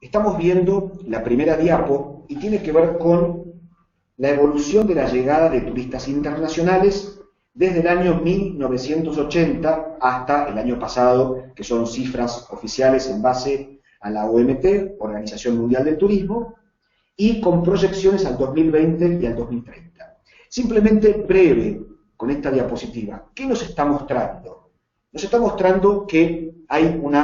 Estamos viendo la primera diapo y tiene que ver con la evolución de la llegada de turistas internacionales desde el año 1980 hasta el año pasado, que son cifras oficiales en base a la OMT, Organización Mundial del Turismo, y con proyecciones al 2020 y al 2030. Simplemente breve con esta diapositiva. ¿Qué nos está mostrando? Nos está mostrando que hay un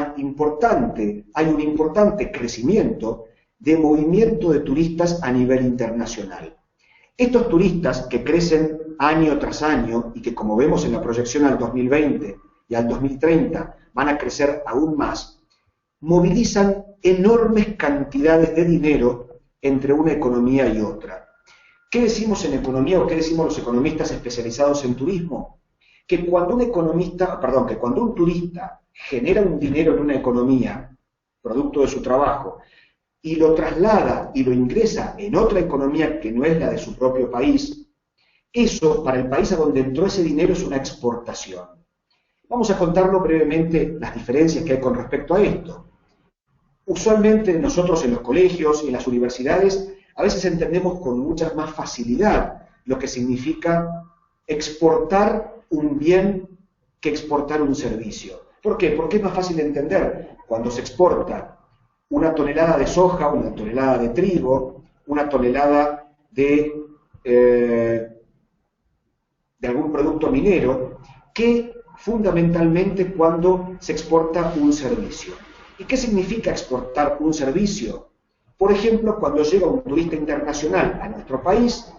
importante crecimiento de movimiento de turistas a nivel internacional. Estos turistas que crecen año tras año y que, como vemos en la proyección al 2020 y al 2030, van a crecer aún más, movilizan enormes cantidades de dinero entre una economía y otra. ¿Qué decimos en economía o qué decimos los economistas especializados en turismo? Que cuando un turista genera un dinero en una economía, producto de su trabajo, y lo traslada y lo ingresa en otra economía que no es la de su propio país, eso para el país a donde entró ese dinero es una exportación. Vamos a contarlo brevemente las diferencias que hay con respecto a esto. Usualmente nosotros en los colegios y en las universidades a veces entendemos con mucha más facilidad lo que significa exportar un bien que exportar un servicio. ¿Por qué? Porque es más fácil de entender. Cuando se exporta una tonelada de soja, una tonelada de trigo, una tonelada de algún producto minero, que fundamentalmente cuando se exporta un servicio. ¿Y qué significa exportar un servicio? Por ejemplo, cuando llega un turista internacional a nuestro país,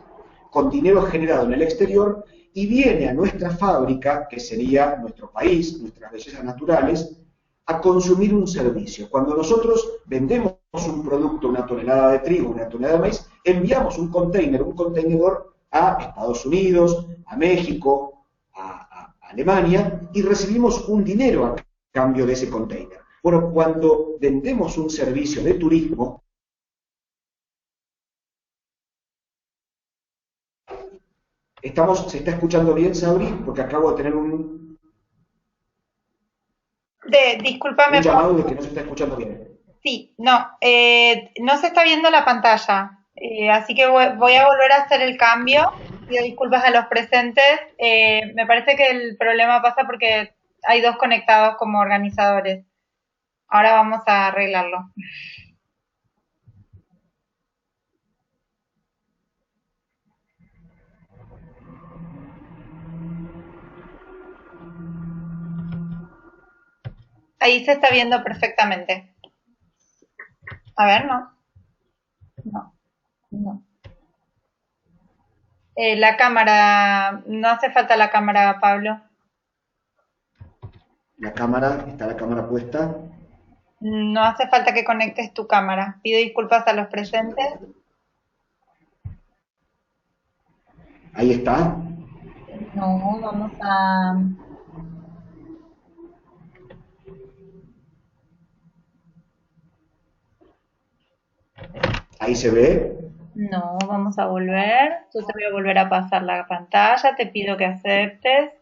con dinero generado en el exterior, y viene a nuestra fábrica, que sería nuestro país, nuestras bellezas naturales, a consumir un servicio. Cuando nosotros vendemos un producto, una tonelada de trigo, una tonelada de maíz, enviamos un contenedor a Estados Unidos, a México, a Alemania, y recibimos un dinero a cambio de ese container. Bueno, cuando vendemos un servicio de turismo, ¿se está escuchando bien, Sabri? Porque acabo de tener un Discúlpame, llamado de que no se está escuchando bien. sí, no, no se está viendo la pantalla, así que voy a volver a hacer el cambio. Pido disculpas a los presentes. Me parece que el problema pasa porque hay dos conectados como organizadores. Ahora vamos a arreglarlo. Ahí se está viendo perfectamente. A ver, no. No, no. La cámara, no hace falta la cámara, Pablo. ¿Está la cámara puesta? No hace falta que conectes tu cámara. Pido disculpas a los presentes. Ahí está. No, vamos a... Ahí se ve. No, vamos a volver. Yo te voy a volver a pasar la pantalla. Te pido que aceptes.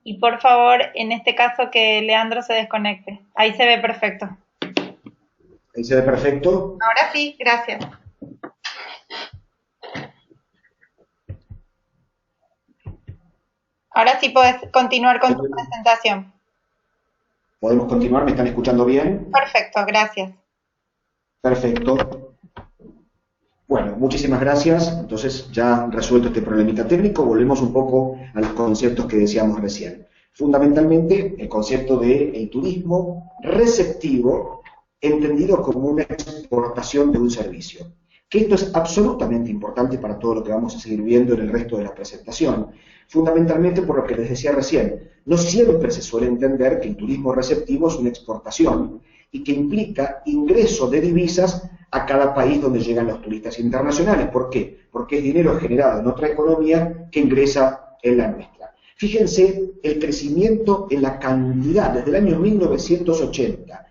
Y por favor, en este caso, que Leandro se desconecte. Ahí se ve perfecto. Ahí se ve perfecto. Ahora sí, gracias. Ahora sí puedes continuar con tu presentación. ¿Podemos continuar? ¿Me están escuchando bien? Perfecto, gracias. Perfecto. Bueno, muchísimas gracias. Entonces, ya resuelto este problemita técnico, volvemos un poco a los conceptos que decíamos recién. Fundamentalmente, el concepto del turismo receptivo, entendido como una exportación de un servicio. Que esto es absolutamente importante para todo lo que vamos a seguir viendo en el resto de la presentación. Fundamentalmente por lo que les decía recién, no siempre se suele entender que el turismo receptivo es una exportación y que implica ingreso de divisas a cada país donde llegan los turistas internacionales. ¿Por qué? Porque es dinero generado en otra economía que ingresa en la nuestra. Fíjense el crecimiento en la cantidad desde el año 1980,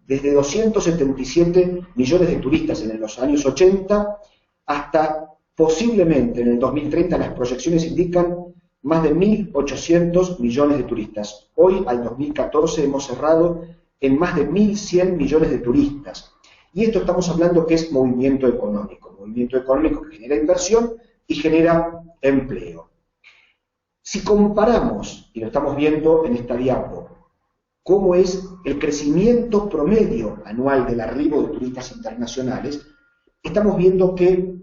desde 277 millones de turistas en los años 80 hasta posiblemente en el 2030, las proyecciones indican más de 1.800 millones de turistas. Hoy, al 2014, hemos cerrado en más de 1.100 millones de turistas. Y esto estamos hablando que es movimiento económico que genera inversión y genera empleo. Si comparamos, y lo estamos viendo en esta diapo, cómo es el crecimiento promedio anual del arribo de turistas internacionales, estamos viendo que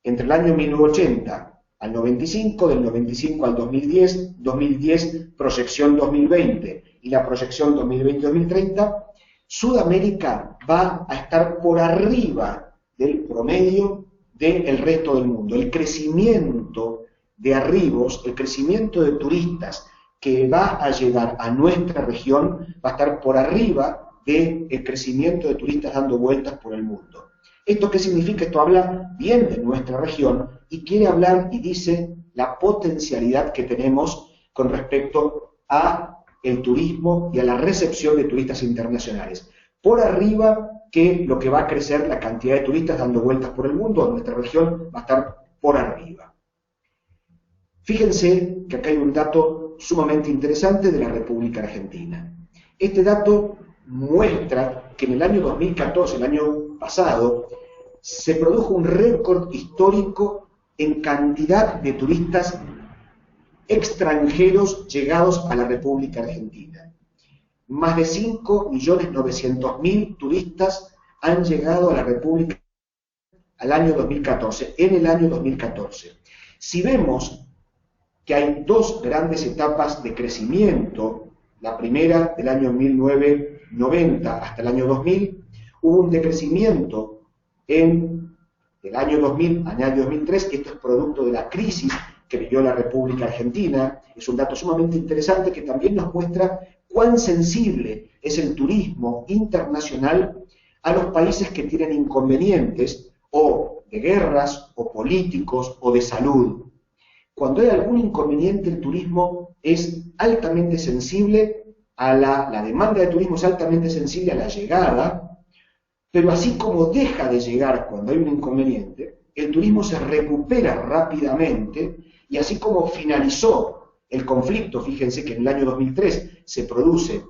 entre el año 1980 al 95, del 95 al 2010, 2010 proyección 2020 y la proyección 2020-2030, Sudamérica va a estar por arriba del promedio del resto del mundo. El crecimiento de arribos, el crecimiento de turistas que va a llegar a nuestra región va a estar por arriba del crecimiento de turistas dando vueltas por el mundo. ¿Esto qué significa? Esto habla bien de nuestra región y quiere hablar y dice la potencialidad que tenemos con respecto a el turismo y a la recepción de turistas internacionales. Por arriba que lo que va a crecer la cantidad de turistas dando vueltas por el mundo, nuestra región va a estar por arriba. Fíjense que acá hay un dato sumamente interesante de la República Argentina. Este dato muestra que en el año 2014, el año pasado, se produjo un récord histórico en cantidad de turistas extranjeros llegados a la República Argentina. Más de 5.900.000 turistas han llegado a la República al año 2014, en el año 2014. Si vemos que hay dos grandes etapas de crecimiento, la primera del año 1990 hasta el año 2000, hubo un decrecimiento en el año 2000 al año 2003, esto es producto de la crisis que vivió la República Argentina, es un dato sumamente interesante que también nos muestra cuán sensible es el turismo internacional a los países que tienen inconvenientes o de guerras o políticos o de salud. Cuando hay algún inconveniente, el turismo es altamente sensible a la demanda de turismo es altamente sensible a la llegada, pero así como deja de llegar cuando hay un inconveniente, el turismo se recupera rápidamente y así como finalizó el conflicto, fíjense que en el año 2003 se produce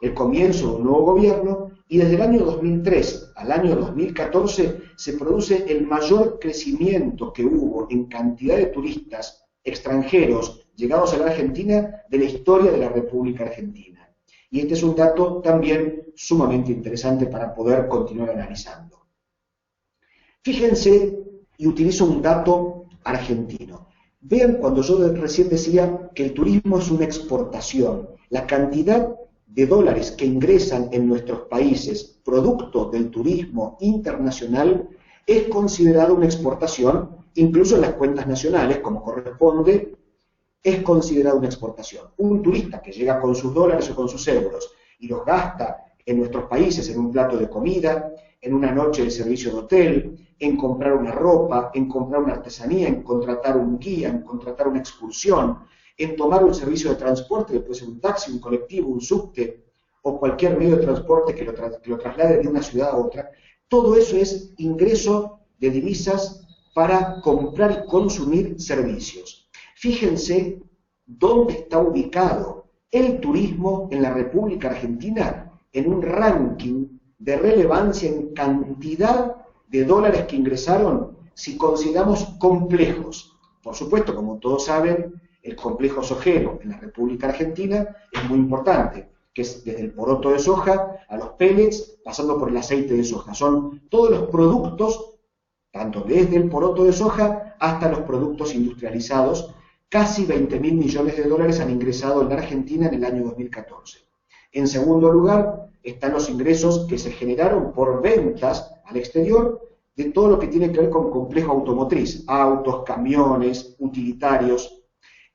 el comienzo de un nuevo gobierno y desde el año 2003 al año 2014 se produce el mayor crecimiento que hubo en cantidad de turistas extranjeros llegados a la Argentina de la historia de la República Argentina. Y este es un dato también sumamente interesante para poder continuar analizando. Fíjense, y utilizo un dato argentino. Vean cuando yo recién decía que el turismo es una exportación. La cantidad de dólares que ingresan en nuestros países producto del turismo internacional es considerada una exportación, incluso en las cuentas nacionales, como corresponde, es considerada una exportación. Un turista que llega con sus dólares o con sus euros y los gasta en nuestros países en un plato de comida, en una noche de servicio de hotel, en comprar una ropa, en comprar una artesanía, en contratar un guía, en contratar una excursión, en tomar un servicio de transporte, que puede ser un taxi, un colectivo, un subte, o cualquier medio de transporte que lo traslade de una ciudad a otra. Todo eso es ingreso de divisas para comprar y consumir servicios. Fíjense dónde está ubicado el turismo en la República Argentina en un ranking de relevancia en cantidad de dólares que ingresaron si consideramos complejos. Por supuesto, como todos saben, el complejo sojero en la República Argentina es muy importante, que es desde el poroto de soja a los pellets, pasando por el aceite de soja. Son todos los productos, tanto desde el poroto de soja hasta los productos industrializados. Casi 20.000 millones de dólares han ingresado en la Argentina en el año 2014. En segundo lugar, están los ingresos que se generaron por ventas al exterior de todo lo que tiene que ver con complejo automotriz, autos, camiones, utilitarios.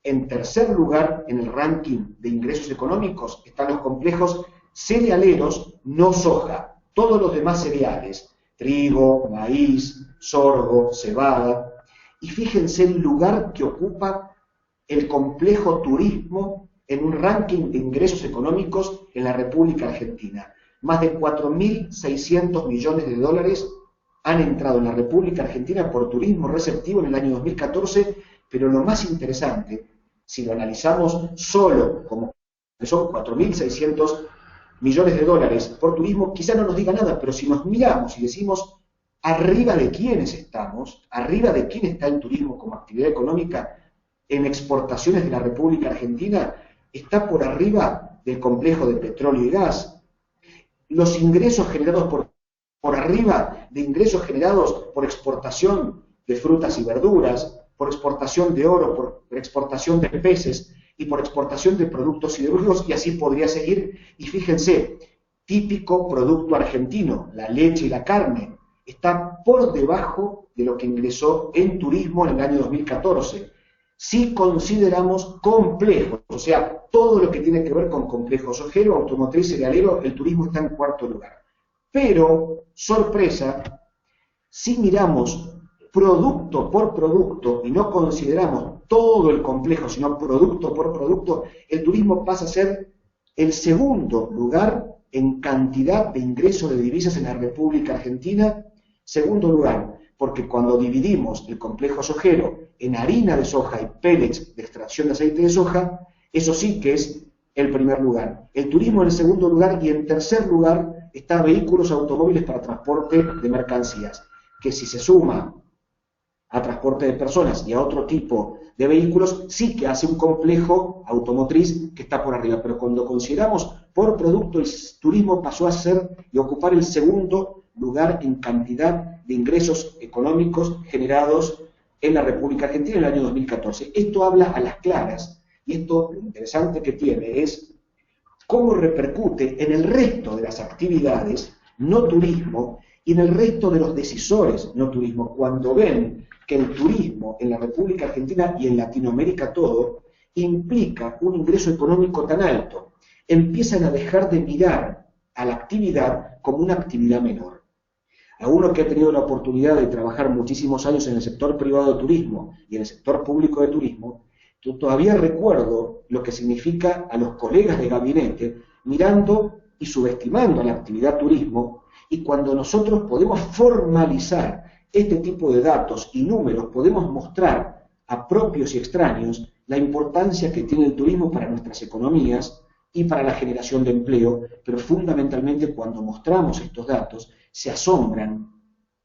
En tercer lugar, en el ranking de ingresos económicos, están los complejos cerealeros, no soja, todos los demás cereales, trigo, maíz, sorgo, cebada. Y fíjense el lugar que ocupa el complejo turismo en un ranking de ingresos económicos en la República Argentina. Más de 4.600 millones de dólares han entrado en la República Argentina por turismo receptivo en el año 2014, pero lo más interesante, Si lo analizamos solo, como que son 4.600 millones de dólares por turismo, quizá no nos diga nada, pero si nos miramos y decimos arriba de quiénes estamos, arriba de quién está el turismo como actividad económica en exportaciones de la República Argentina, está por arriba del complejo de petróleo y gas. Los ingresos generados por arriba de ingresos generados por exportación de frutas y verduras, por exportación de oro, por exportación de peces y por exportación de productos siderúrgicos, y así podría seguir. Y fíjense, típico producto argentino, la leche y la carne, está por debajo de lo que ingresó en turismo en el año 2014. Si consideramos complejos, o sea, todo lo que tiene que ver con complejos ojero, automotriz, cerealero, el turismo está en cuarto lugar. Pero, sorpresa, si miramos producto por producto y no consideramos todo el complejo, sino producto por producto, el turismo pasa a ser el segundo lugar en cantidad de ingresos de divisas en la República Argentina. Segundo lugar, porque cuando dividimos el complejo sojero en harina de soja y pellets de extracción de aceite de soja, eso sí que es el primer lugar. El turismo en el segundo lugar, y en tercer lugar está vehículos automóviles para transporte de mercancías, que si se suma a transporte de personas y a otro tipo de vehículos, sí que hace un complejo automotriz que está por arriba, pero cuando consideramos por producto, el turismo pasó a ser y ocupar el segundo lugar en cantidad de ingresos económicos generados en la República Argentina en el año 2014. Esto habla a las claras, y esto lo interesante que tiene es cómo repercute en el resto de las actividades no turismo y en el resto de los decisores no turismo, cuando ven que el turismo en la República Argentina y en Latinoamérica todo implica un ingreso económico tan alto. Empiezan a dejar de mirar a la actividad como una actividad menor. A uno que ha tenido la oportunidad de trabajar muchísimos años en el sector privado de turismo y en el sector público de turismo, yo todavía recuerdo lo que significa a los colegas de gabinete mirando y subestimando la actividad turismo, y cuando nosotros podemos formalizar este tipo de datos y números, podemos mostrar a propios y extraños la importancia que tiene el turismo para nuestras economías y para la generación de empleo, pero fundamentalmente cuando mostramos estos datos, se asombran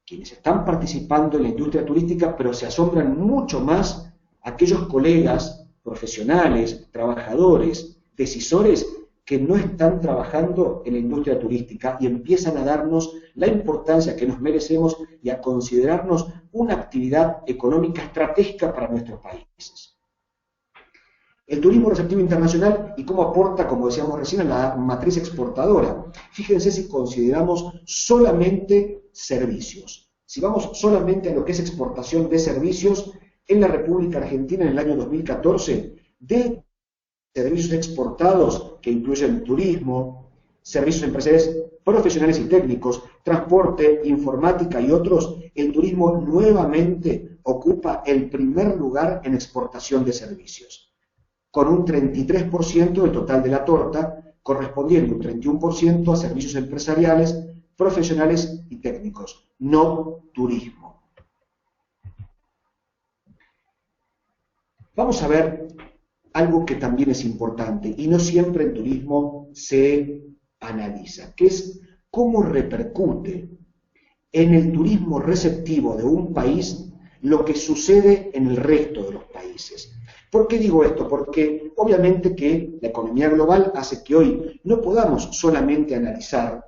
quienes están participando en la industria turística, pero se asombran mucho más aquellos colegas, profesionales, trabajadores, decisores que no están trabajando en la industria turística y empiezan a darnos la importancia que nos merecemos y a considerarnos una actividad económica estratégica para nuestros países. El turismo receptivo internacional y cómo aporta, como decíamos recién, a la matriz exportadora. Fíjense si consideramos solamente servicios. Si vamos solamente a lo que es exportación de servicios, en la República Argentina en el año 2014, de servicios exportados que incluyen turismo, servicios empresariales profesionales y técnicos, transporte, informática y otros, el turismo nuevamente ocupa el primer lugar en exportación de servicios, con un 33% del total de la torta, correspondiendo un 31% a servicios empresariales, profesionales y técnicos, no turismo. Vamos a ver algo que también es importante y no siempre en turismo se analiza, que es cómo repercute en el turismo receptivo de un país lo que sucede en el resto de los países. ¿Por qué digo esto? Porque obviamente que la economía global hace que hoy no podamos solamente analizar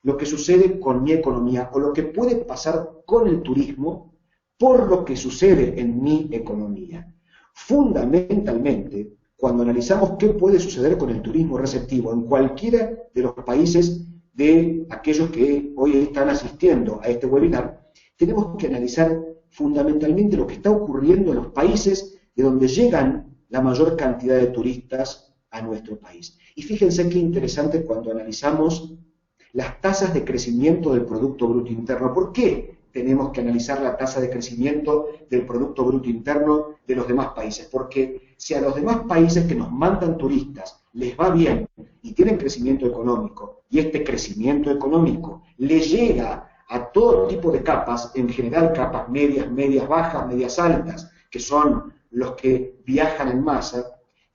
lo que sucede con mi economía o lo que puede pasar con el turismo por lo que sucede en mi economía. Fundamentalmente, cuando analizamos qué puede suceder con el turismo receptivo en cualquiera de los países de aquellos que hoy están asistiendo a este webinar, tenemos que analizar fundamentalmente lo que está ocurriendo en los países de donde llegan la mayor cantidad de turistas a nuestro país. Y fíjense qué interesante cuando analizamos las tasas de crecimiento del Producto Bruto Interno. ¿Por qué tenemos que analizar la tasa de crecimiento del Producto Bruto Interno de los demás países? Porque si a los demás países que nos mandan turistas les va bien y tienen crecimiento económico, y este crecimiento económico les llega a todo tipo de capas, en general capas medias, medias bajas, medias altas, que son los que viajan en masa,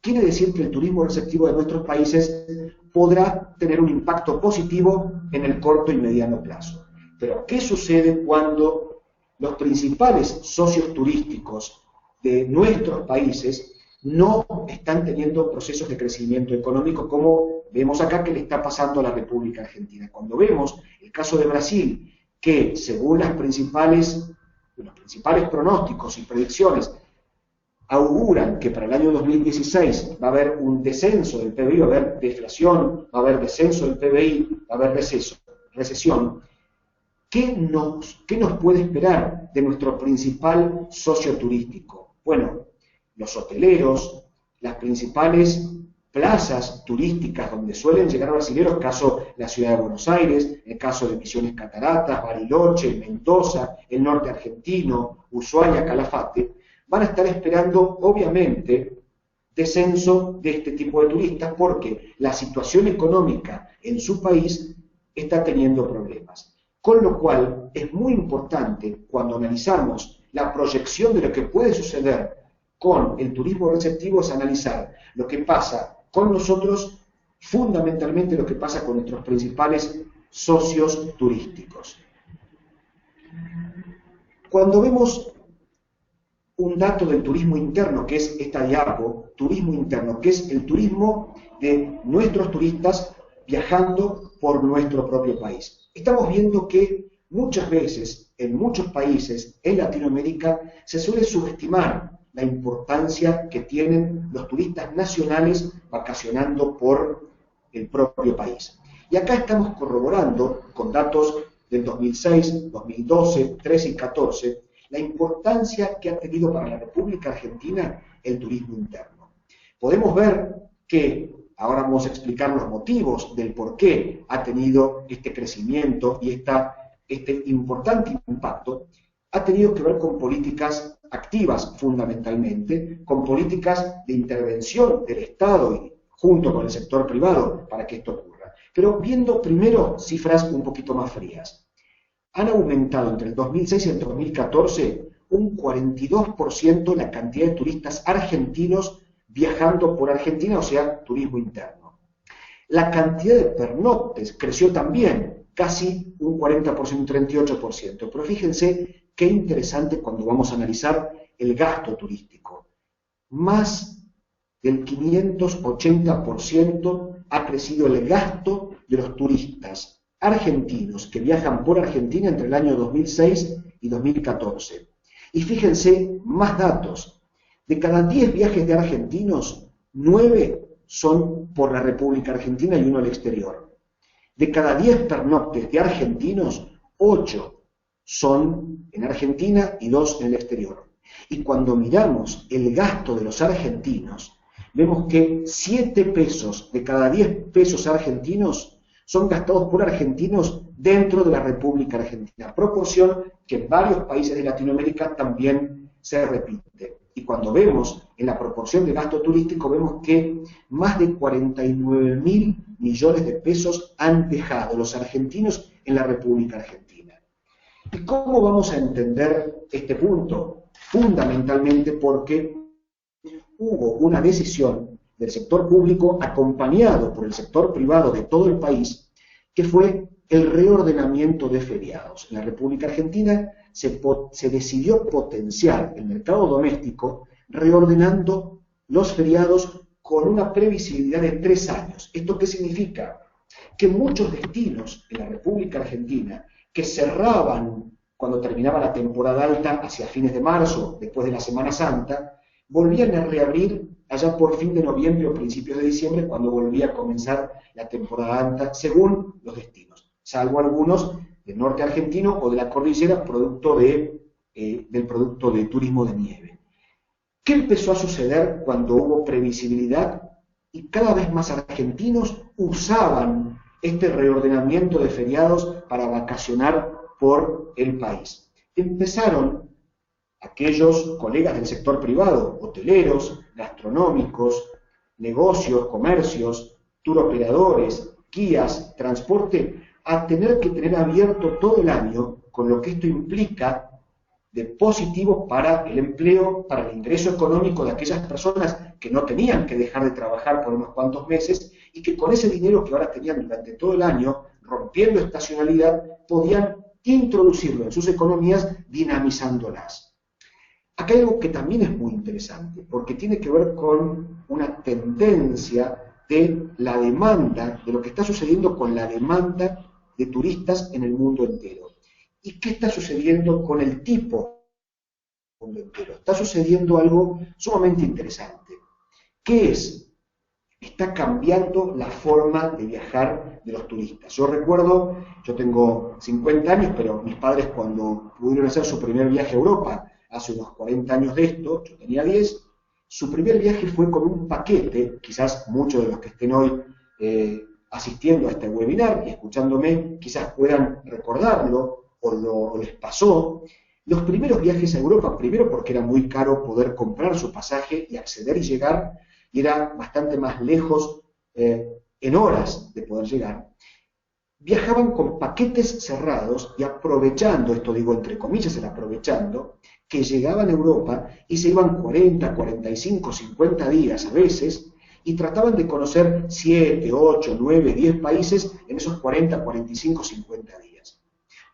quiere decir que el turismo receptivo de nuestros países podrá tener un impacto positivo en el corto y mediano plazo. Pero, ¿qué sucede cuando los principales socios turísticos de nuestros países no están teniendo procesos de crecimiento económico como vemos acá que le está pasando a la República Argentina? Cuando vemos el caso de Brasil, que según los principales pronósticos y predicciones auguran que para el año 2016 va a haber un descenso del PBI, va a haber deflación, va a haber descenso del PBI, va a haber recesión, ¿qué nos puede esperar de nuestro principal socio turístico? Bueno, los hoteleros, las principales plazas turísticas donde suelen llegar brasileños, caso la ciudad de Buenos Aires, el caso de Misiones Cataratas, Bariloche, Mendoza, el norte argentino, Ushuaia, Calafate, van a estar esperando, obviamente, descenso de este tipo de turistas porque la situación económica en su país está teniendo problemas. Con lo cual, es muy importante, cuando analizamos la proyección de lo que puede suceder con el turismo receptivo, es analizar lo que pasa con nosotros, fundamentalmente lo que pasa con nuestros principales socios turísticos. Cuando vemos un dato del turismo interno, que es esta diapo, turismo interno, que es el turismo de nuestros turistas viajando por nuestro propio país. Estamos viendo que muchas veces, en muchos países, en Latinoamérica, se suele subestimar la importancia que tienen los turistas nacionales vacacionando por el propio país. Y acá estamos corroborando, con datos del 2006, 2012, 13 y 14, la importancia que ha tenido para la República Argentina el turismo interno. Podemos ver que, ahora vamos a explicar los motivos del por qué ha tenido este crecimiento y este importante impacto, ha tenido que ver con políticas activas fundamentalmente, con políticas de intervención del Estado y junto con el sector privado para que esto ocurra. Pero viendo primero cifras un poquito más frías. Han aumentado entre el 2006 y el 2014 un 42% la cantidad de turistas argentinos viajando por Argentina, o sea, turismo interno. La cantidad de pernoctes creció también, casi un 40%, un 38%. Pero fíjense qué interesante cuando vamos a analizar el gasto turístico. Más del 580% ha crecido el gasto de los turistas argentinos que viajan por Argentina entre el año 2006 y 2014. Y fíjense más datos. De cada 10 viajes de argentinos, 9 son por la República Argentina y 1 al exterior. De cada 10 pernoctes de argentinos, 8 son en Argentina y 2 en el exterior. Y cuando miramos el gasto de los argentinos, vemos que 7 pesos de cada 10 pesos argentinos son gastados por argentinos dentro de la República Argentina, proporción que en varios países de Latinoamérica también se repite. Y cuando vemos en la proporción de gasto turístico, vemos que más de 49.000 millones de pesos han dejado los argentinos en la República Argentina. ¿Y cómo vamos a entender este punto? Fundamentalmente porque hubo una decisión del sector público acompañado por el sector privado de todo el país, que fue el reordenamiento de feriados. En la República Argentina se decidió potenciar el mercado doméstico reordenando los feriados con una previsibilidad de 3 años. ¿Esto qué significa? Que muchos destinos en la República Argentina que cerraban cuando terminaba la temporada alta hacia fines de marzo, después de la Semana Santa, volvían a reabrir allá por fin de noviembre o principios de diciembre, cuando volvía a comenzar la temporada alta, según los destinos, salvo algunos del norte argentino o de la cordillera, producto del producto de turismo de nieve. ¿Qué empezó a suceder cuando hubo previsibilidad y cada vez más argentinos usaban este reordenamiento de feriados para vacacionar por el país? Empezaron aquellos colegas del sector privado, hoteleros, gastronómicos, negocios, comercios, turoperadores, guías, transporte, a tener que tener abierto todo el año, con lo que esto implica de positivo para el empleo, para el ingreso económico de aquellas personas que no tenían que dejar de trabajar por unos cuantos meses y que con ese dinero que ahora tenían durante todo el año, rompiendo estacionalidad, podían introducirlo en sus economías dinamizándolas. Acá hay algo que también es muy interesante, porque tiene que ver con una tendencia de la demanda, de lo que está sucediendo con la demanda de turistas en el mundo entero. ¿Y qué está sucediendo con el tipo del mundo entero? Está sucediendo algo sumamente interesante. ¿Qué es? Está cambiando la forma de viajar de los turistas. Yo recuerdo, yo tengo 50 años, pero mis padres cuando pudieron hacer su primer viaje a Europa, hace unos 40 años de esto, yo tenía 10, su primer viaje fue con un paquete, quizás muchos de los que estén hoy asistiendo a este webinar y escuchándome, quizás puedan recordarlo o les pasó. Los primeros viajes a Europa, primero porque era muy caro poder comprar su pasaje y acceder y llegar, y era bastante más lejos en horas de poder llegar, viajaban con paquetes cerrados y aprovechando, esto digo entre comillas el aprovechando, que llegaban a Europa y se iban 40, 45, 50 días a veces y trataban de conocer 7, 8, 9, 10 países en esos 40, 45, 50 días.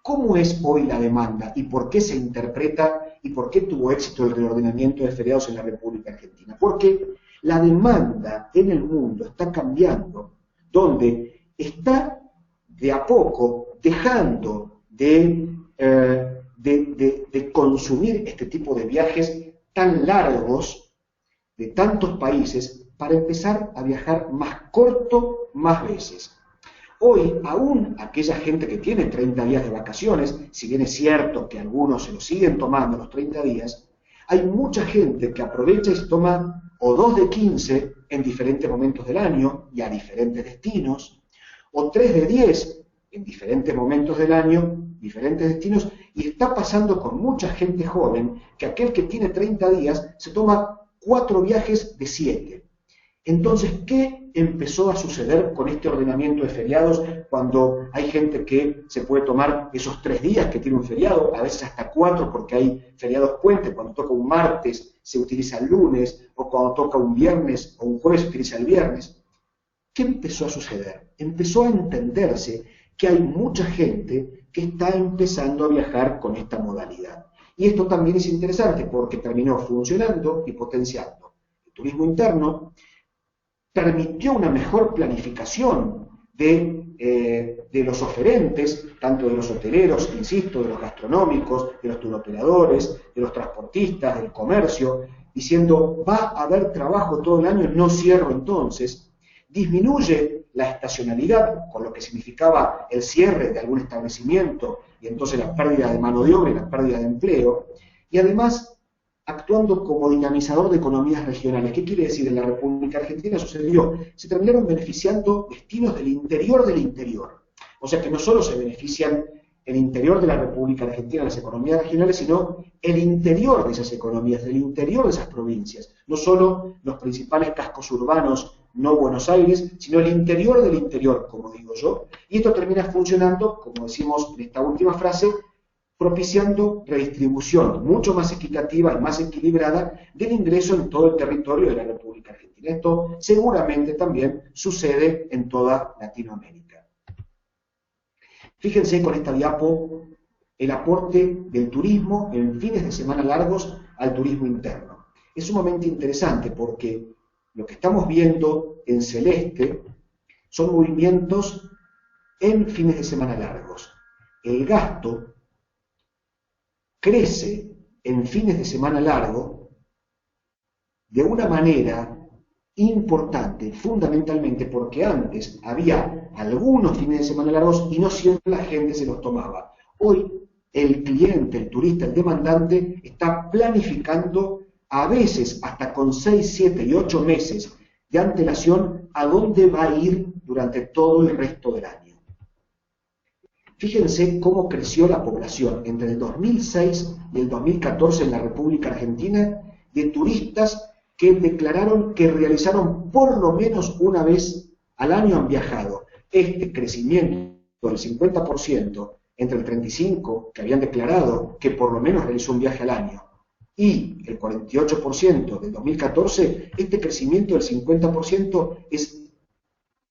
¿Cómo es hoy la demanda y por qué se interpreta y por qué tuvo éxito el reordenamiento de feriados en la República Argentina? Porque la demanda en el mundo está cambiando, donde está de a poco dejando de consumir este tipo de viajes tan largos de tantos países para empezar a viajar más corto, más veces. Hoy, aún aquella gente que tiene 30 días de vacaciones, si bien es cierto que algunos se lo siguen tomando los 30 días, hay mucha gente que aprovecha y se toma o 2 de 15 en diferentes momentos del año y a diferentes destinos, o 3 de 10 en diferentes momentos del año, diferentes destinos, y está pasando con mucha gente joven que aquel que tiene 30 días se toma 4 viajes de 7. Entonces, ¿qué empezó a suceder con este ordenamiento de feriados cuando hay gente que se puede tomar esos 3 días que tiene un feriado, a veces hasta 4 porque hay feriados puentes, cuando toca un martes se utiliza el lunes, o cuando toca un viernes o un jueves se utiliza el viernes? ¿Qué empezó a suceder? Empezó a entenderse que hay mucha gente que está empezando a viajar con esta modalidad. Y esto también es interesante porque terminó funcionando y potenciando el turismo interno, permitió una mejor planificación de los oferentes, tanto de los hoteleros, insisto, de los gastronómicos, de los turoperadores, de los transportistas, del comercio, diciendo, va a haber trabajo todo el año, no cierro entonces. Disminuye la estacionalidad, con lo que significaba el cierre de algún establecimiento y entonces la pérdida de mano de obra y la pérdida de empleo, y además actuando como dinamizador de economías regionales. ¿Qué quiere decir? En la República Argentina sucedió, se terminaron beneficiando destinos del interior del interior. O sea que no solo se benefician el interior de la República Argentina, las economías regionales, sino el interior de esas economías, del interior de esas provincias. No solo los principales cascos urbanos, no Buenos Aires, sino el interior del interior, como digo yo. Y esto termina funcionando, como decimos en esta última frase, propiciando redistribución mucho más equitativa y más equilibrada del ingreso en todo el territorio de la República Argentina. Esto seguramente también sucede en toda Latinoamérica. Fíjense con esta diapo el aporte del turismo en fines de semana largos al turismo interno. Es sumamente interesante porque lo que estamos viendo en celeste son movimientos en fines de semana largos. El gasto crece en fines de semana largo de una manera importante, fundamentalmente porque antes había algunos fines de semana largos y no siempre la gente se los tomaba. Hoy el cliente, el turista, el demandante está planificando a veces hasta con 6, 7 y 8 meses de antelación a dónde va a ir durante todo el resto del año. Fíjense cómo creció la población entre el 2006 y el 2014 en la República Argentina de turistas que declararon que realizaron por lo menos una vez al año han viajado. Este crecimiento del 50% entre el 35% que habían declarado que por lo menos realizó un viaje al año y el 48% del 2014, este crecimiento del 50% es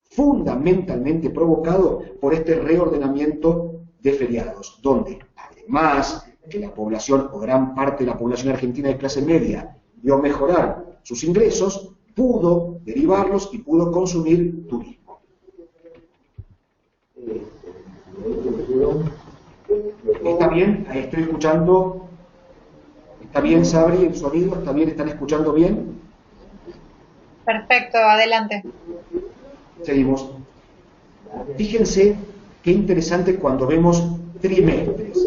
fundamentalmente provocado por este reordenamiento de feriados, donde además que la población o gran parte de la población argentina de clase media vio mejorar sus ingresos, pudo derivarlos y pudo consumir turismo. ¿Está bien? Ahí estoy escuchando. ¿Está bien, Sabri, el sonido? ¿Está bien? ¿Están escuchando bien? Perfecto, adelante. Seguimos. Fíjense qué interesante cuando vemos trimestres.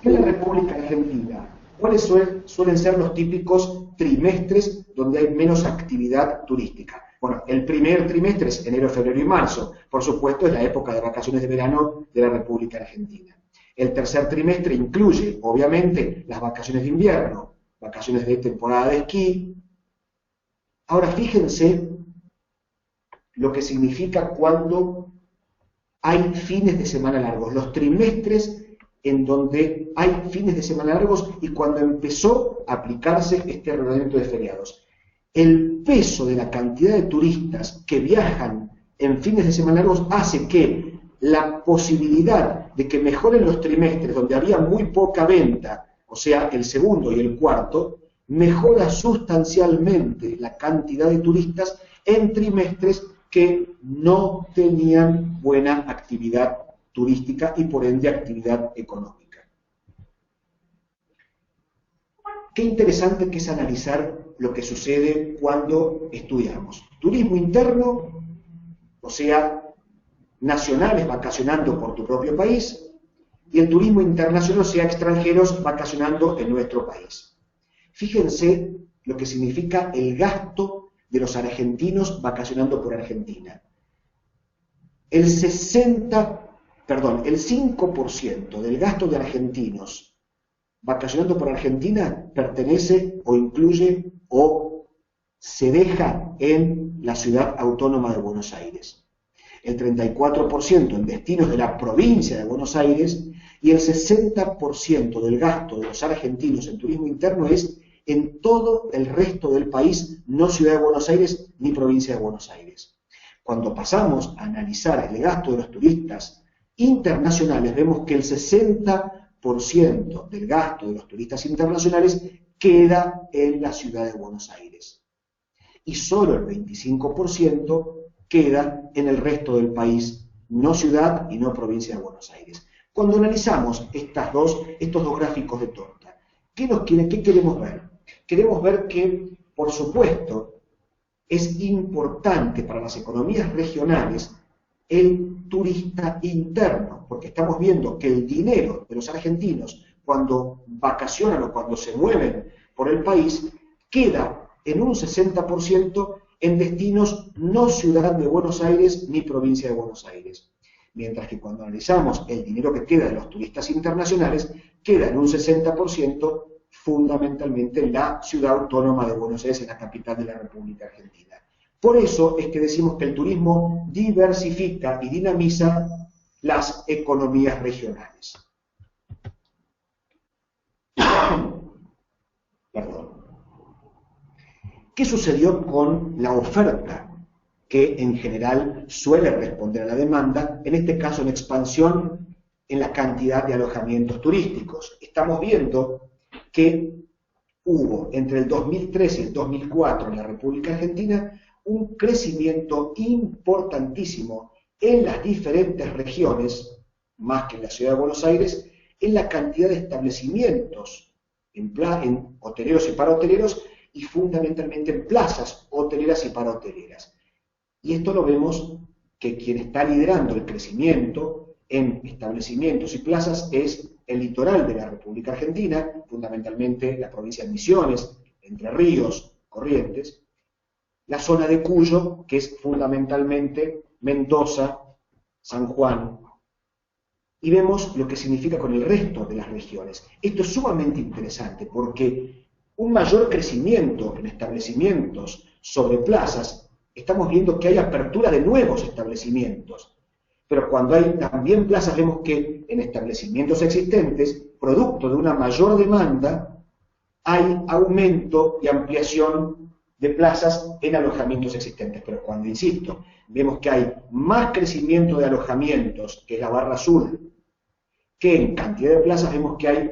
En la República Argentina, ¿cuáles suelen ser los típicos trimestres donde hay menos actividad turística? Bueno, el primer trimestre es enero, febrero y marzo. Por supuesto, es la época de vacaciones de verano de la República Argentina. El tercer trimestre incluye, obviamente, las vacaciones de invierno, vacaciones de temporada de esquí. Ahora, fíjense lo que significa cuando hay fines de semana largos, los trimestres en donde hay fines de semana largos y cuando empezó a aplicarse este reglamento de feriados. El peso de la cantidad de turistas que viajan en fines de semana largos hace que la posibilidad de que mejoren los trimestres donde había muy poca venta, o sea, el segundo y el cuarto, mejora sustancialmente la cantidad de turistas en trimestres que no tenían buena actividad turística y por ende actividad económica. Qué interesante que es analizar lo que sucede cuando estudiamos turismo interno, o sea, nacionales vacacionando por tu propio país, y el turismo internacional, o sea, extranjeros vacacionando en nuestro país. Fíjense lo que significa el gasto de los argentinos vacacionando por Argentina. El 5% del gasto de argentinos vacacionando por Argentina pertenece o incluye o se deja en la ciudad autónoma de Buenos Aires. El 34% en destinos de la provincia de Buenos Aires y el 60% del gasto de los argentinos en turismo interno es en todo el resto del país, no ciudad de Buenos Aires ni provincia de Buenos Aires. Cuando pasamos a analizar el gasto de los turistas internacionales, vemos que el 60% del gasto de los turistas internacionales queda en la ciudad de Buenos Aires. Y solo el 25% queda en el resto del país, no ciudad y no provincia de Buenos Aires. Cuando analizamos estos dos gráficos de torta, ¿qué queremos ver? Queremos ver que, por supuesto, es importante para las economías regionales el turista interno, porque estamos viendo que el dinero de los argentinos, cuando vacacionan o cuando se mueven por el país, queda en un 60% en destinos no ciudad de Buenos Aires ni provincia de Buenos Aires. Mientras que cuando analizamos el dinero que queda de los turistas internacionales, queda en un 60% fundamentalmente en la ciudad autónoma de Buenos Aires, en la capital de la República Argentina. Por eso es que decimos que el turismo diversifica y dinamiza las economías regionales. Perdón. ¿Qué sucedió con la oferta, que en general suele responder a la demanda, en este caso en expansión en la cantidad de alojamientos turísticos? Estamos viendo que hubo entre el 2003 y el 2004 en la República Argentina un crecimiento importantísimo en las diferentes regiones, más que en la ciudad de Buenos Aires, en la cantidad de establecimientos en hoteleros y parahoteleros y fundamentalmente en plazas hoteleras y parahoteleras. Y esto lo vemos que quien está liderando el crecimiento en establecimientos y plazas es el litoral de la República Argentina, fundamentalmente la provincia de Misiones, Entre Ríos, Corrientes, la zona de Cuyo, que es fundamentalmente Mendoza, San Juan, y vemos lo que significa con el resto de las regiones. Esto es sumamente interesante porque un mayor crecimiento en establecimientos sobre plazas, estamos viendo que hay apertura de nuevos establecimientos. pero cuando hay también plazas vemos que en establecimientos existentes, producto de una mayor demanda, hay aumento y ampliación de plazas en alojamientos existentes. Pero cuando, insisto, vemos que hay más crecimiento de alojamientos, que es la barra azul, que en cantidad de plazas, vemos que hay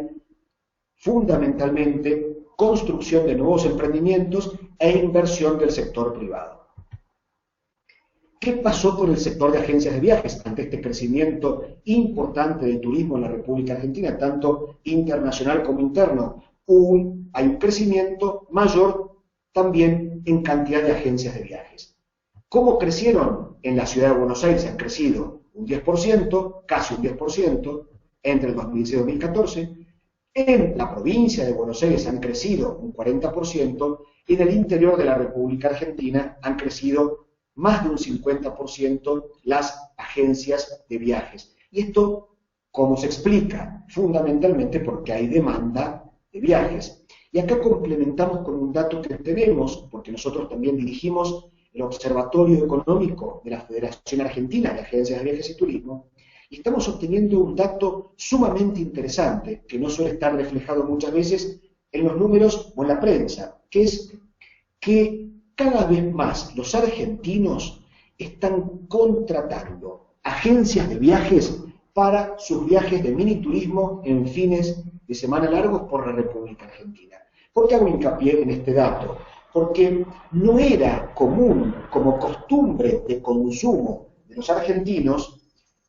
fundamentalmente construcción de nuevos emprendimientos e inversión del sector privado. ¿Qué pasó con el sector de agencias de viajes ante este crecimiento importante del turismo en la República Argentina, tanto internacional como interno? Hay un crecimiento mayor también en cantidad de agencias de viajes. ¿Cómo crecieron? En la ciudad de Buenos Aires han crecido un 10%, casi un 10%, entre el 2016 y 2014. En la provincia de Buenos Aires han crecido un 40%, y en el interior de la República Argentina han crecido más de un 50% las agencias de viajes. ¿Y esto cómo se explica? Fundamentalmente porque hay demanda de viajes. Y acá complementamos con un dato que tenemos, porque nosotros también dirigimos el Observatorio Económico de la Federación Argentina de Agencias de Viajes y Turismo, y estamos obteniendo un dato sumamente interesante, que no suele estar reflejado muchas veces en los números o en la prensa, que es que cada vez más los argentinos están contratando agencias de viajes para sus viajes de miniturismo en fines de semana largos por la República Argentina. ¿Por qué hago hincapié en este dato? Porque no era común, como costumbre de consumo de los argentinos,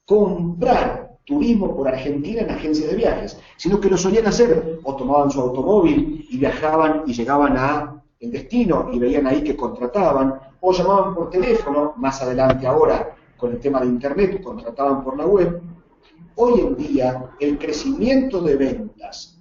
comprar turismo por Argentina en agencias de viajes, sino que lo solían hacer, o tomaban su automóvil y viajaban y llegaban a el destino y veían ahí que contrataban, o llamaban por teléfono, más adelante ahora con el tema de internet, contrataban por la web. Hoy en día el crecimiento de ventas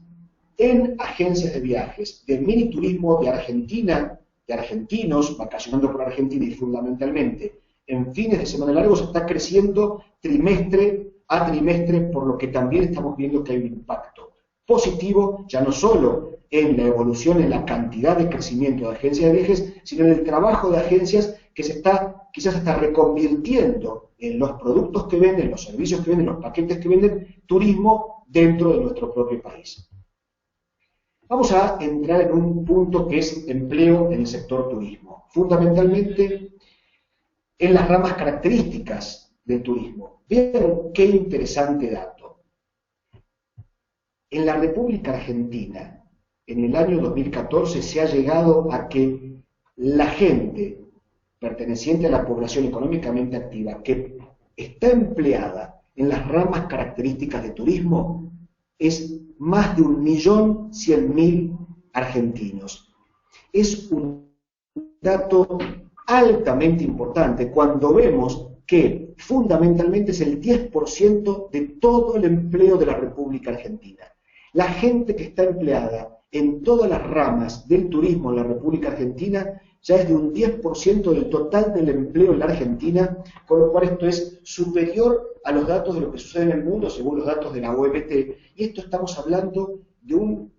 en agencias de viajes, de miniturismo de Argentina, de argentinos vacacionando por Argentina y fundamentalmente en fines de semana largos, está creciendo trimestre a trimestre, por lo que también estamos viendo que hay un impacto positivo, ya no solo en la evolución, en la cantidad de crecimiento de agencias de viajes, sino en el trabajo de agencias que se está quizás hasta reconvirtiendo en los productos que venden, los servicios que venden, los paquetes que venden, turismo dentro de nuestro propio país. Vamos a entrar en un punto que es empleo en el sector turismo, fundamentalmente en las ramas características del turismo. Vean qué interesante dato. En la República Argentina, en el año 2014, se ha llegado a que la gente perteneciente a la población económicamente activa que está empleada en las ramas características de turismo es más de 1.100.000 argentinos. Es un dato altamente importante cuando vemos que fundamentalmente es el 10% de todo el empleo de la República Argentina. La gente que está empleada en todas las ramas del turismo en la República Argentina ya es de un 10% del total del empleo en la Argentina, con lo cual esto es superior a los datos de lo que sucede en el mundo según los datos de la OMT, y esto estamos hablando de un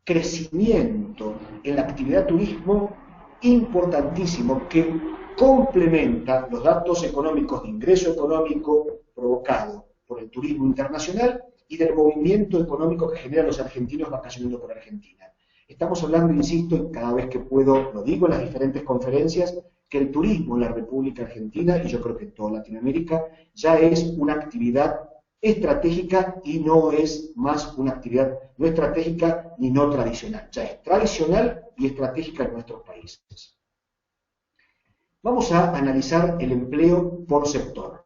crecimiento en la actividad turismo importantísimo que complementa los datos económicos de ingreso económico provocado por el turismo internacional y del movimiento económico que generan los argentinos vacacionando por Argentina. Estamos hablando, insisto, y cada vez que puedo lo digo en las diferentes conferencias, que el turismo en la República Argentina, y yo creo que en toda Latinoamérica, ya es una actividad estratégica y no es más una actividad no estratégica ni no tradicional. Ya es tradicional y estratégica en nuestros países. Vamos a analizar el empleo por sector.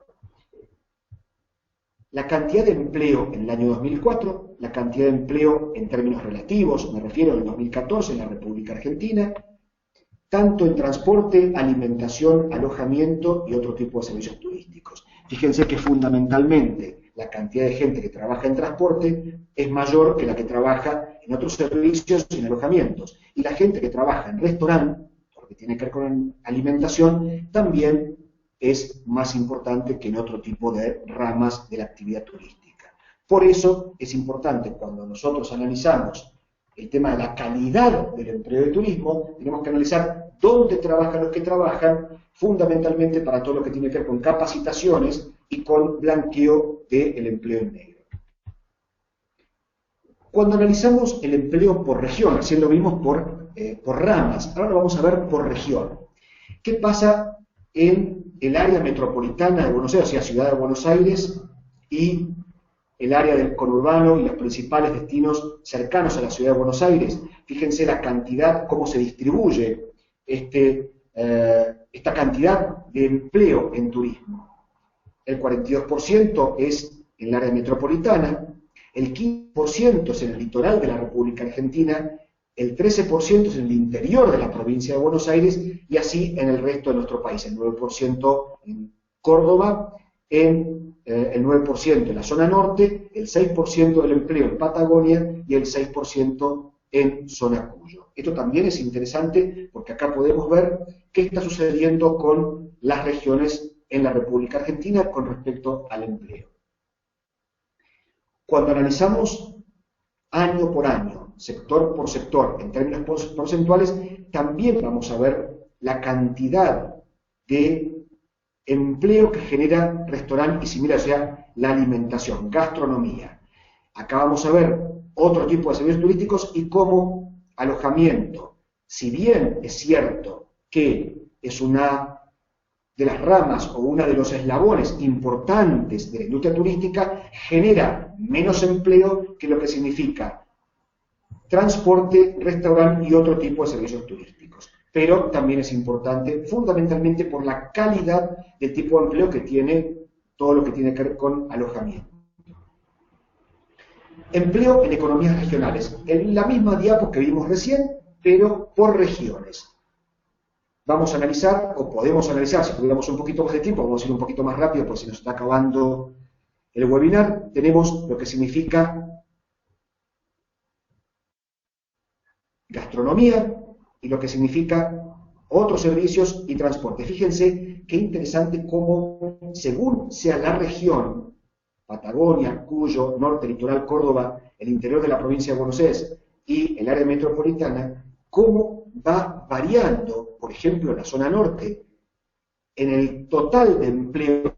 La cantidad de empleo en el año 2004, la cantidad de empleo en términos relativos, me refiero al 2014 en la República Argentina, tanto en transporte, alimentación, alojamiento y otro tipo de servicios turísticos. Fíjense que fundamentalmente la cantidad de gente que trabaja en transporte es mayor que la que trabaja en otros servicios y en alojamientos. Y la gente que trabaja en restaurante, porque tiene que ver con alimentación, también es más importante que en otro tipo de ramas de la actividad turística. Por eso es importante cuando nosotros analizamos el tema de la calidad del empleo de turismo, tenemos que analizar dónde trabajan los que trabajan, fundamentalmente para todo lo que tiene que ver con capacitaciones, y con blanqueo del empleo en negro. Cuando analizamos el empleo por región, recién lo vimos por ramas, ahora lo vamos a ver por región. ¿Qué pasa en el área metropolitana de Buenos Aires, o sea, Ciudad de Buenos Aires, y el área del conurbano y los principales destinos cercanos a la Ciudad de Buenos Aires? Fíjense la cantidad, cómo se distribuye esta cantidad de empleo en turismo. El 42% es en el área metropolitana, el 15% es en el litoral de la República Argentina, el 13% es en el interior de la provincia de Buenos Aires y así en el resto de nuestro país, el 9% en Córdoba, el 9% en la zona norte, el 6% del empleo en Patagonia y el 6% en zona Cuyo. Esto también es interesante porque acá podemos ver qué está sucediendo con las regiones en la República Argentina con respecto al empleo. Cuando analizamos año por año, sector por sector, en términos porcentuales, también vamos a ver la cantidad de empleo que genera restaurante y similar, o sea, la alimentación, gastronomía. Acá vamos a ver otro tipo de servicios turísticos y cómo alojamiento, si bien es cierto que es una de las ramas o uno de los eslabones importantes de la industria turística, genera menos empleo que lo que significa transporte, restaurante y otro tipo de servicios turísticos. Pero también es importante fundamentalmente por la calidad del tipo de empleo que tiene todo lo que tiene que ver con alojamiento. Empleo en economías regionales. En la misma diapo que vimos recién, pero por regiones. Vamos a analizar, o podemos analizar, si tuviéramos un poquito más de tiempo, vamos a ir un poquito más rápido, porque se nos está acabando el webinar. Tenemos lo que significa gastronomía y lo que significa otros servicios y transporte. Fíjense qué interesante cómo, según sea la región, Patagonia, Cuyo, Norte, Litoral, Córdoba, el interior de la provincia de Buenos Aires y el área metropolitana, cómo va variando, por ejemplo, en la zona norte. En el total de empleo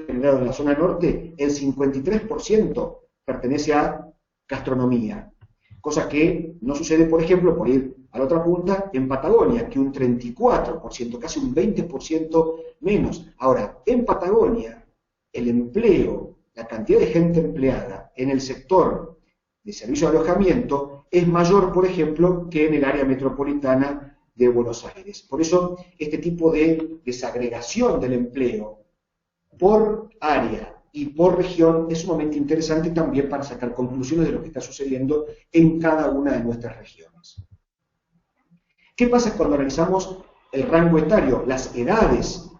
generado en la zona norte, el 53% pertenece a gastronomía, cosa que no sucede, por ejemplo, por ir a la otra punta, en Patagonia, que un 34%, casi un 20% menos. Ahora, en Patagonia, el empleo, la cantidad de gente empleada en el sector de servicio de alojamiento es mayor, por ejemplo, que en el área metropolitana de Buenos Aires. Por eso, este tipo de desagregación del empleo por área y por región es sumamente interesante también para sacar conclusiones de lo que está sucediendo en cada una de nuestras regiones. ¿Qué pasa cuando analizamos el rango etario, las edades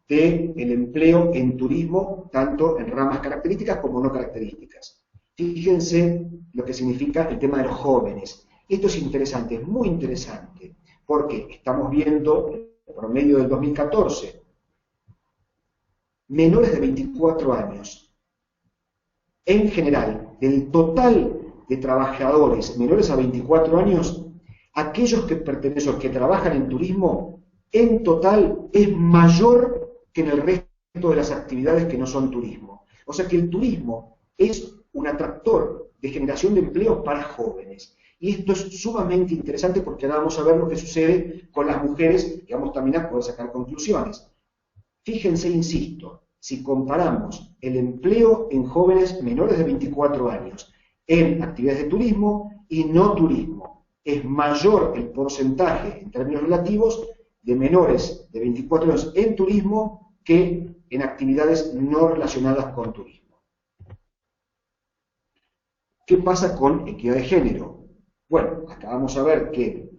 del empleo en turismo, tanto en ramas características como no características? Fíjense lo que significa el tema de los jóvenes. Esto es interesante, es muy interesante, porque estamos viendo el promedio del 2014, menores de 24 años. En general, del total de trabajadores menores a 24 años, aquellos que pertenecen, que trabajan en turismo, en total es mayor que en el resto de las actividades que no son turismo. O sea que el turismo es un atractor de generación de empleo para jóvenes. Y esto es sumamente interesante porque ahora vamos a ver lo que sucede con las mujeres y vamos también a poder sacar conclusiones. Fíjense, insisto, si comparamos el empleo en jóvenes menores de 24 años en actividades de turismo y no turismo, es mayor el porcentaje en términos relativos de menores de 24 años en turismo que en actividades no relacionadas con turismo. ¿Qué pasa con equidad de género? Bueno, acá vamos a ver que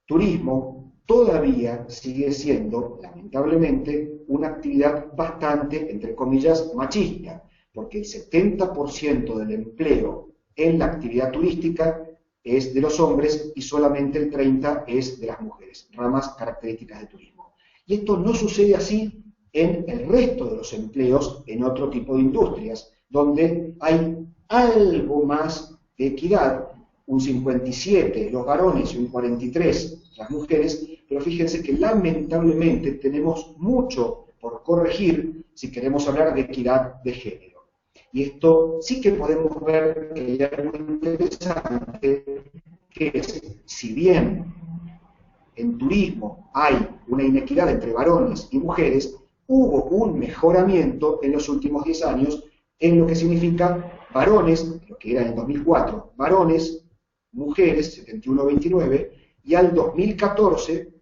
turismo todavía sigue siendo, lamentablemente, una actividad bastante, entre comillas, machista, porque el 70% del empleo en la actividad turística es de los hombres y solamente el 30% es de las mujeres, ramas características de turismo. Y esto no sucede así en el resto de los empleos en otro tipo de industrias, donde hay algo más de equidad, un 57% los varones y un 43% las mujeres, pero fíjense que lamentablemente tenemos mucho por corregir si queremos hablar de equidad de género. Y esto sí que podemos ver que hay algo interesante, que es, si bien en turismo hay una inequidad entre varones y mujeres, hubo un mejoramiento en los últimos 10 años en lo que significa varones, lo que era en 2004, varones, mujeres, 71-29, y al 2014,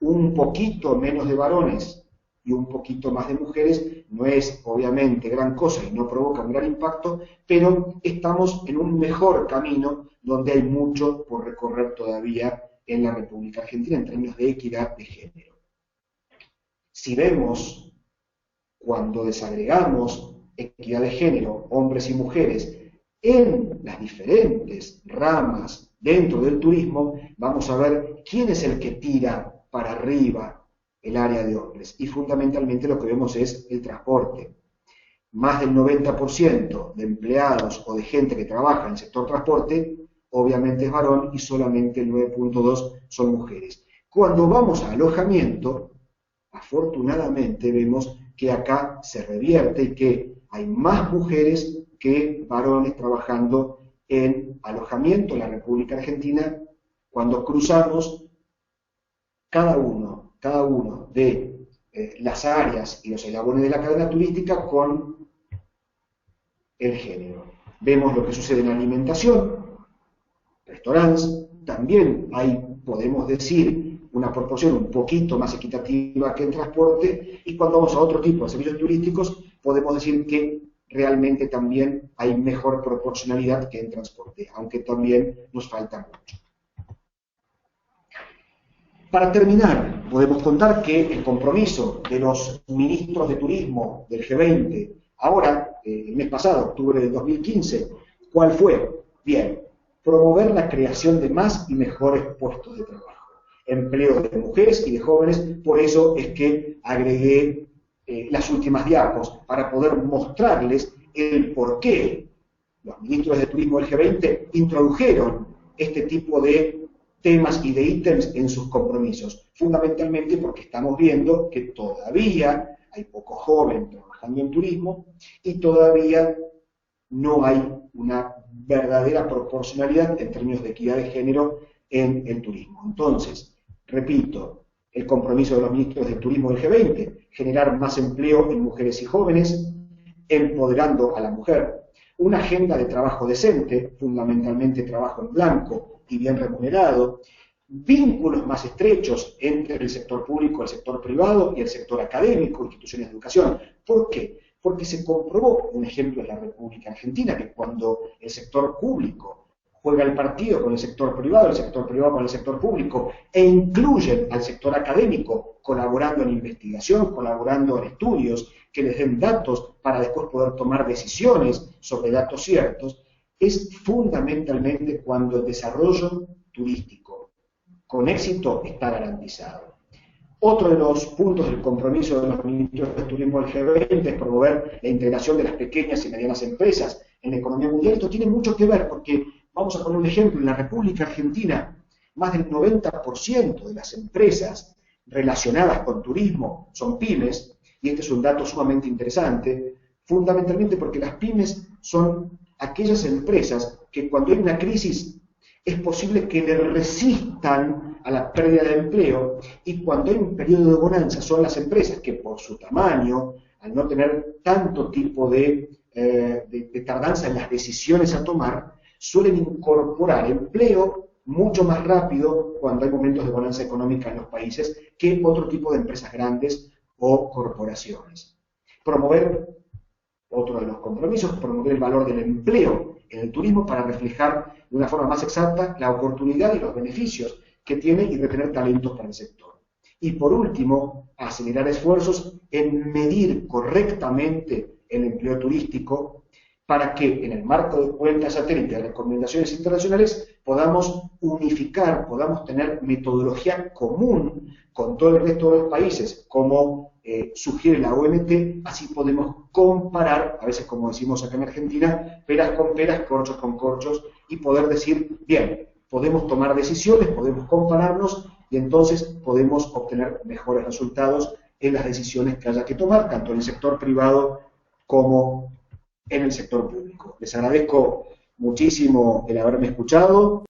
un poquito menos de varones y un poquito más de mujeres. No es obviamente gran cosa y no provoca un gran impacto, pero estamos en un mejor camino donde hay mucho por recorrer todavía en la República Argentina en términos de equidad de género. Si vemos, cuando desagregamos equidad de género, hombres y mujeres, en las diferentes ramas dentro del turismo, vamos a ver quién es el que tira para arriba el área de hombres. Y fundamentalmente lo que vemos es el transporte. Más del 90% de empleados o de gente que trabaja en el sector transporte, obviamente es varón, y solamente el 9.2 son mujeres. Cuando vamos a alojamiento, afortunadamente vemos que acá se revierte y que hay más mujeres que varones trabajando en alojamiento en la República Argentina. Cuando cruzamos cada uno de las áreas y los eslabones de la cadena turística con el género. Vemos lo que sucede en alimentación, restaurantes, también hay, podemos decir, una proporción un poquito más equitativa que en transporte, y cuando vamos a otro tipo de servicios turísticos, podemos decir que realmente también hay mejor proporcionalidad que en transporte, aunque también nos falta mucho. Para terminar, podemos contar que el compromiso de los ministros de turismo del G20, ahora, el mes pasado, octubre de 2015, ¿cuál fue? Bien, promover la creación de más y mejores puestos de trabajo, empleo de mujeres y de jóvenes. Por eso es que agregué las últimas diapos, para poder mostrarles el por qué los ministros de turismo del G20 introdujeron este tipo de temas y de ítems en sus compromisos, fundamentalmente porque estamos viendo que todavía hay poco joven trabajando en turismo y todavía no hay una verdadera proporcionalidad en términos de equidad de género en el turismo. Entonces, repito, el compromiso de los ministros de turismo del G20, generar más empleo en mujeres y jóvenes, empoderando a la mujer, una agenda de trabajo decente, fundamentalmente trabajo en blanco y bien remunerado, vínculos más estrechos entre el sector público, el sector privado y el sector académico, instituciones de educación. ¿Por qué? Porque se comprobó, un ejemplo en la República Argentina, que cuando el sector público juega el partido con el sector privado con el sector público, e incluyen al sector académico colaborando en investigación, colaborando en estudios, que les den datos para después poder tomar decisiones sobre datos ciertos, es fundamentalmente cuando el desarrollo turístico con éxito está garantizado. Otro de los puntos del compromiso de los ministros de turismo del G20 es promover la integración de las pequeñas y medianas empresas en la economía mundial. Esto tiene mucho que ver porque, vamos a poner un ejemplo, en la República Argentina, más del 90% de las empresas relacionadas con turismo son pymes, y este es un dato sumamente interesante, fundamentalmente porque las pymes son aquellas empresas que cuando hay una crisis es posible que le resistan a la pérdida de empleo, y cuando hay un periodo de bonanza son las empresas que por su tamaño, al no tener tanto tipo de tardanza en las decisiones a tomar, suelen incorporar empleo mucho más rápido cuando hay momentos de bonanza económica en los países que otro tipo de empresas grandes o corporaciones. Promover, otro de los compromisos, promover el valor del empleo en el turismo para reflejar de una forma más exacta la oportunidad y los beneficios que tiene y retener talentos para el sector. Y por último, acelerar esfuerzos en medir correctamente el empleo turístico para que en el marco de cuentas satélite de recomendaciones internacionales podamos unificar, podamos tener metodología común con todo el resto de los países, como sugiere la OMT, así podemos comparar, a veces como decimos acá en Argentina, peras con peras, corchos con corchos, y poder decir, bien, podemos tomar decisiones, podemos compararnos, y entonces podemos obtener mejores resultados en las decisiones que haya que tomar, tanto en el sector privado como en el sector público. Les agradezco muchísimo el haberme escuchado.